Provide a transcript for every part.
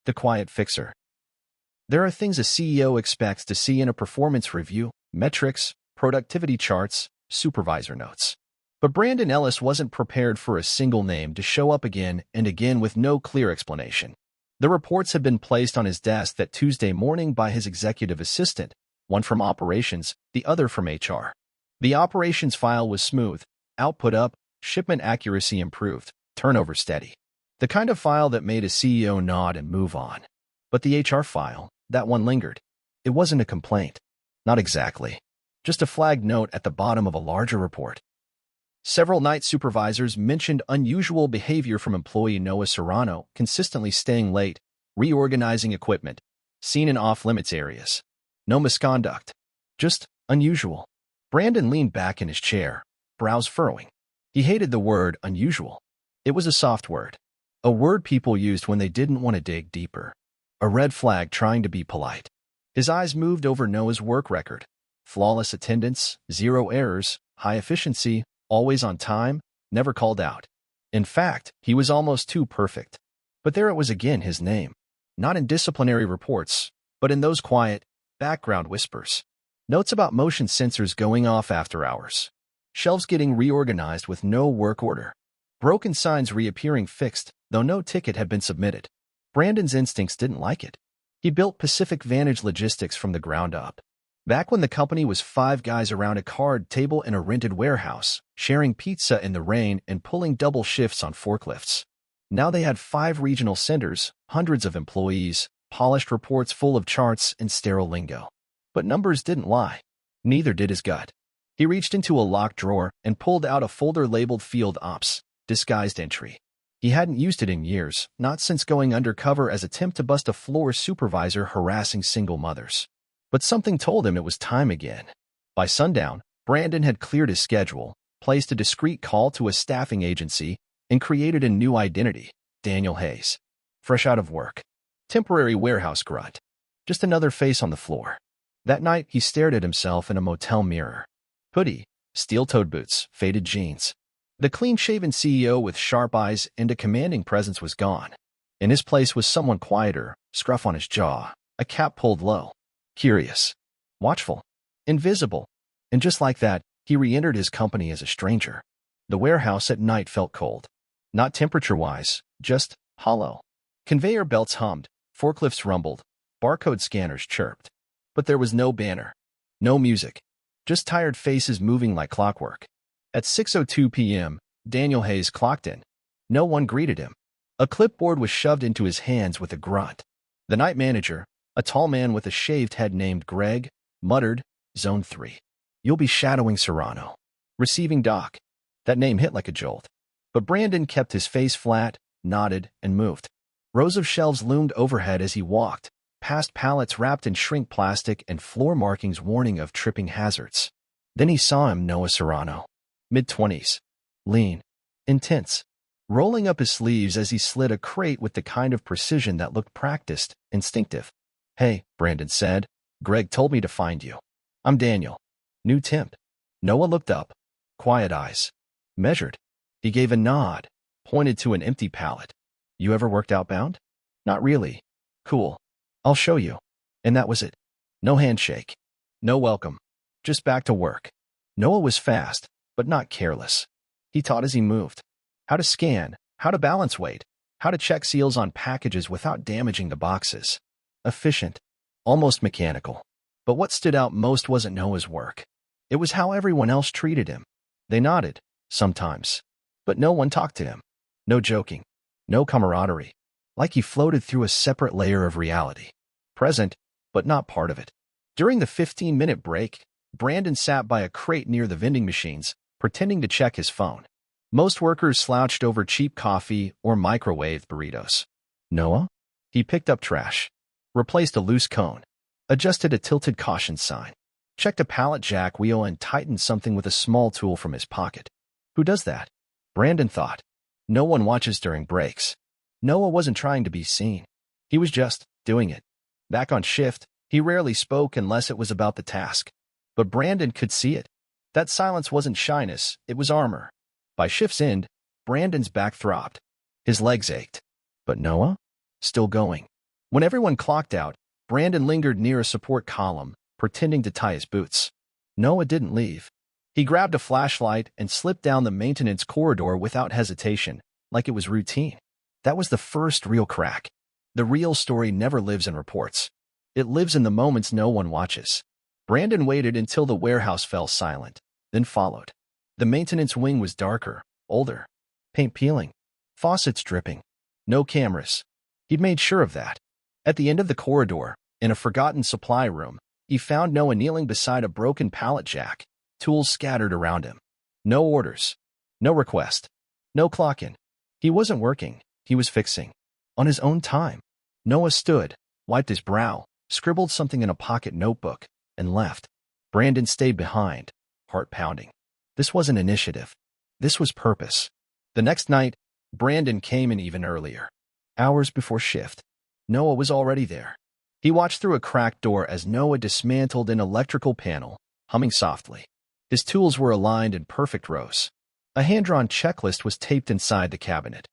The quiet fixer. There are things a CEO expects to see in a performance review: metrics, productivity charts, supervisor notes. But Brandon Ellis wasn't prepared for a single name to show up again and again with no clear explanation. The reports had been placed on his desk that Tuesday morning by his executive assistant, one from operations, the other from HR. The operations file was smooth, output up, shipment accuracy improved, turnover steady. The kind of file that made a CEO nod and move on. But the HR file, that one lingered. It wasn't a complaint. Not exactly. Just a flagged note at the bottom of a larger report. Several night supervisors mentioned unusual behavior from employee Noah Serrano, consistently staying late, reorganizing equipment, seen in off-limits areas. No misconduct. Just unusual. Brandon leaned back in his chair, brows furrowing. He hated the word unusual. It was a soft word. A word people used when they didn't want to dig deeper. A red flag trying to be polite. His eyes moved over Noah's work record. Flawless attendance, zero errors, high efficiency, always on time, never called out. In fact, he was almost too perfect. But there it was again, his name. Not in disciplinary reports, but in those quiet, background whispers. Notes about motion sensors going off after hours. Shelves getting reorganized with no work order. Broken signs reappearing fixed, though no ticket had been submitted. Brandon's instincts didn't like it. He built Pacific Vantage Logistics from the ground up. Back when the company was 5 guys around a card table in a rented warehouse, sharing pizza in the rain and pulling double shifts on forklifts. Now they had 5 regional centers, hundreds of employees, polished reports full of charts and sterile lingo. But numbers didn't lie. Neither did his gut. He reached into a locked drawer and pulled out a folder labeled Field Ops, disguised entry. He hadn't used it in years, not since going undercover as attempt to bust a floor supervisor harassing single mothers. But something told him it was time again. By sundown, Brandon had cleared his schedule, placed a discreet call to a staffing agency, and created a new identity: Daniel Hayes. Fresh out of work. Temporary warehouse grunt. Just another face on the floor. That night, he stared at himself in a motel mirror. Hoodie, steel-toed boots, faded jeans. The clean-shaven CEO with sharp eyes and a commanding presence was gone. In his place was someone quieter, scruff on his jaw, a cap pulled low. Curious, watchful, invisible. And just like that, he re-entered his company as a stranger. The warehouse at night felt cold. Not temperature-wise, just hollow. Conveyor belts hummed, forklifts rumbled, barcode scanners chirped. But there was no banner, no music, just tired faces moving like clockwork. At 6:02 p.m., Daniel Hayes clocked in. No one greeted him. A clipboard was shoved into his hands with a grunt. The night manager, a tall man with a shaved head named Greg, muttered, "Zone 3. You'll be shadowing Serrano. Receiving doc." That name hit like a jolt. But Brandon kept his face flat, nodded, and moved. Rows of shelves loomed overhead as he walked, past pallets wrapped in shrink plastic and floor markings warning of tripping hazards. Then he saw him, Noah Serrano. Mid-20s. Lean. Intense. Rolling up his sleeves as he slid a crate with the kind of precision that looked practiced, instinctive. "Hey," Brandon said. "Greg told me to find you. I'm Daniel. New temp." Noah looked up. Quiet eyes. Measured. He gave a nod, pointed to an empty pallet. "You ever worked outbound?" "Not really." "Cool. I'll show you." And that was it. No handshake. No welcome. Just back to work. Noah was fast, but not careless. He taught as he moved. How to scan, how to balance weight, how to check seals on packages without damaging the boxes. Efficient. Almost mechanical. But what stood out most wasn't Noah's work. It was how everyone else treated him. They nodded, sometimes. But no one talked to him. No joking. No camaraderie. Like he floated through a separate layer of reality. Present, but not part of it. During the 15-minute break, Brandon sat by a crate near the vending machines, pretending to check his phone. Most workers slouched over cheap coffee or microwave burritos. Noah? He picked up trash. Replaced a loose cone. Adjusted a tilted caution sign. Checked a pallet jack wheel and tightened something with a small tool from his pocket. Who does that? Brandon thought. No one watches during breaks. Noah wasn't trying to be seen. He was just doing it. Back on shift, he rarely spoke unless it was about the task. But Brandon could see it. That silence wasn't shyness, it was armor. By shift's end, Brandon's back throbbed. His legs ached. But Noah? Still going. When everyone clocked out, Brandon lingered near a support column, pretending to tie his boots. Noah didn't leave. He grabbed a flashlight and slipped down the maintenance corridor without hesitation, like it was routine. That was the first real crack. The real story never lives in reports. It lives in the moments no one watches. Brandon waited until the warehouse fell silent, then followed. The maintenance wing was darker, older. Paint peeling. Faucets dripping. No cameras. He'd made sure of that. At the end of the corridor, in a forgotten supply room, he found Noah kneeling beside a broken pallet jack, tools scattered around him. No orders. No request. No clock-in. He wasn't working. He was fixing. On his own time. Noah stood, wiped his brow, scribbled something in a pocket notebook, and left. Brandon stayed behind, heart pounding. This wasn't initiative. This was purpose. The next night, Brandon came in even earlier. Hours before shift. Noah was already there. He watched through a cracked door as Noah dismantled an electrical panel, humming softly. His tools were aligned in perfect rows. A hand-drawn checklist was taped inside the cabinet.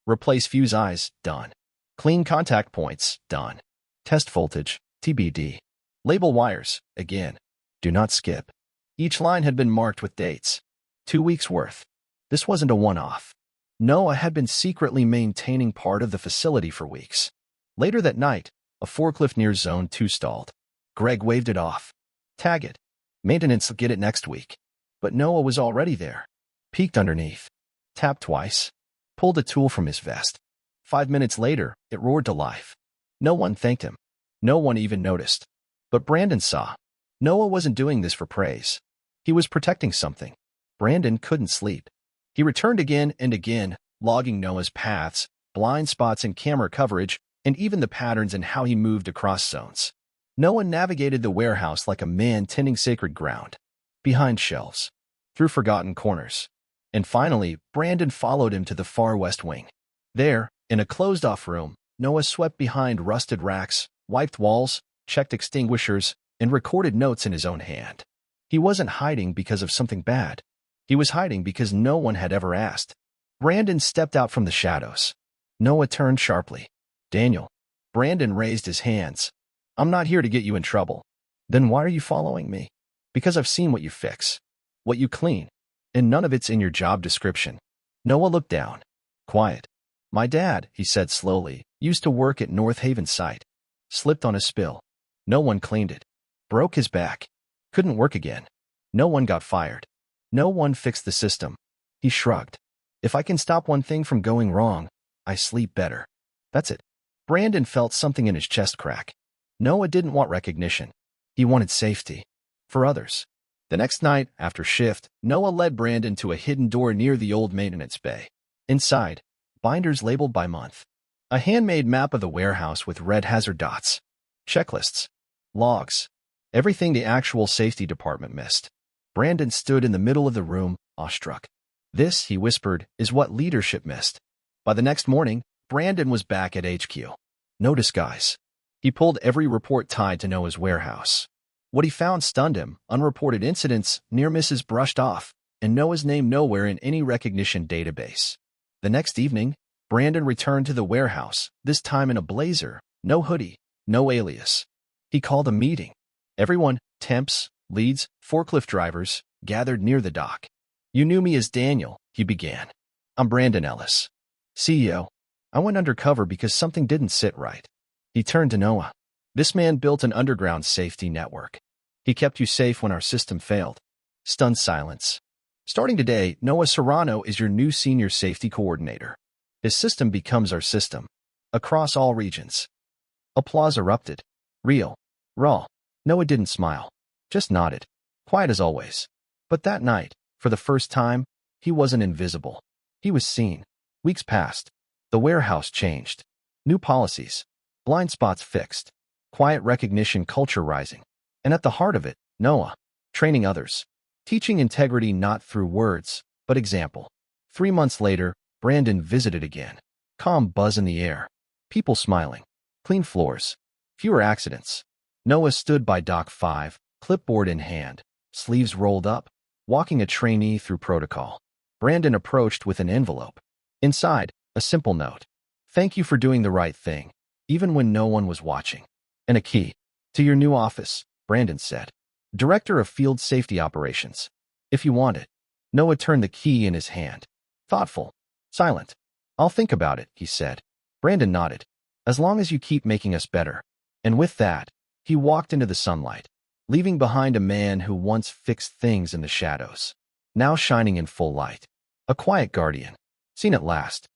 Replace fuse eyes, done. Clean contact points, done. Test voltage, TBD. Label wires, again. Do not skip. Each line had been marked with dates. 2 weeks' worth. This wasn't a one-off. Noah had been secretly maintaining part of the facility for weeks. Later that night, a forklift near Zone 2 stalled. Greg waved it off. Tag it. Maintenance will get it next week. But Noah was already there. Peeked underneath. Tapped twice. Pulled a tool from his vest. 5 minutes later, it roared to life. No one thanked him. No one even noticed. But Brandon saw. Noah wasn't doing this for praise. He was protecting something. Brandon couldn't sleep. He returned again and again, logging Noah's paths, blind spots in camera coverage, and even the patterns in how he moved across zones. Noah navigated the warehouse like a man tending sacred ground. Behind shelves. Through forgotten corners. And finally, Brandon followed him to the far west wing. There, in a closed-off room, Noah swept behind rusted racks, wiped walls, checked extinguishers, and recorded notes in his own hand. He wasn't hiding because of something bad. He was hiding because no one had ever asked. Brandon stepped out from the shadows. Noah turned sharply. Daniel. Brandon raised his hands. I'm not here to get you in trouble. Then why are you following me? Because I've seen what you fix. What you clean. And none of it's in your job description. Noah looked down. Quiet. My dad, he said slowly, used to work at North Haven site. Slipped on a spill. No one cleaned it. Broke his back. Couldn't work again. No one got fired. No one fixed the system. He shrugged. If I can stop one thing from going wrong, I sleep better. That's it. Brandon felt something in his chest crack. Noah didn't want recognition. He wanted safety. For others. The next night, after shift, Noah led Brandon to a hidden door near the old maintenance bay. Inside, binders labeled by month. A handmade map of the warehouse with red hazard dots. Checklists. Logs. Everything the actual safety department missed. Brandon stood in the middle of the room, awestruck. This, he whispered, is what leadership missed. By the next morning, Brandon was back at HQ. No disguise. He pulled every report tied to Noah's warehouse. What he found stunned him: unreported incidents, near misses brushed off, and Noah's name nowhere in any recognition database. The next evening, Brandon returned to the warehouse, this time in a blazer, no hoodie, no alias. He called a meeting. Everyone, temps, leads, forklift drivers, gathered near the dock. You knew me as Daniel, he began. I'm Brandon Ellis. CEO. I went undercover because something didn't sit right. He turned to Noah. This man built an underground safety network. He kept you safe when our system failed. Stunned silence. Starting today, Noah Serrano is your new senior safety coordinator. His system becomes our system. Across all regions. Applause erupted. Real. Raw. Noah didn't smile. Just nodded. Quiet as always. But that night, for the first time, he wasn't invisible. He was seen. Weeks passed. The warehouse changed. New policies. Blind spots fixed. Quiet recognition culture rising. And at the heart of it, Noah. Training others. Teaching integrity not through words, but example. 3 months later, Brandon visited again. Calm buzz in the air. People smiling. Clean floors. Fewer accidents. Noah stood by Dock 5, clipboard in hand, sleeves rolled up, walking a trainee through protocol. Brandon approached with an envelope. Inside, a simple note. Thank you for doing the right thing. even when no one was watching. And a key. To your new office, Brandon said. Director of Field Safety Operations. If you want it. Noah turned the key in his hand. Thoughtful. Silent. I'll think about it, he said. Brandon nodded. As long as you keep making us better. And with that, he walked into the sunlight, leaving behind a man who once fixed things in the shadows, now shining in full light. A quiet guardian. Seen at last.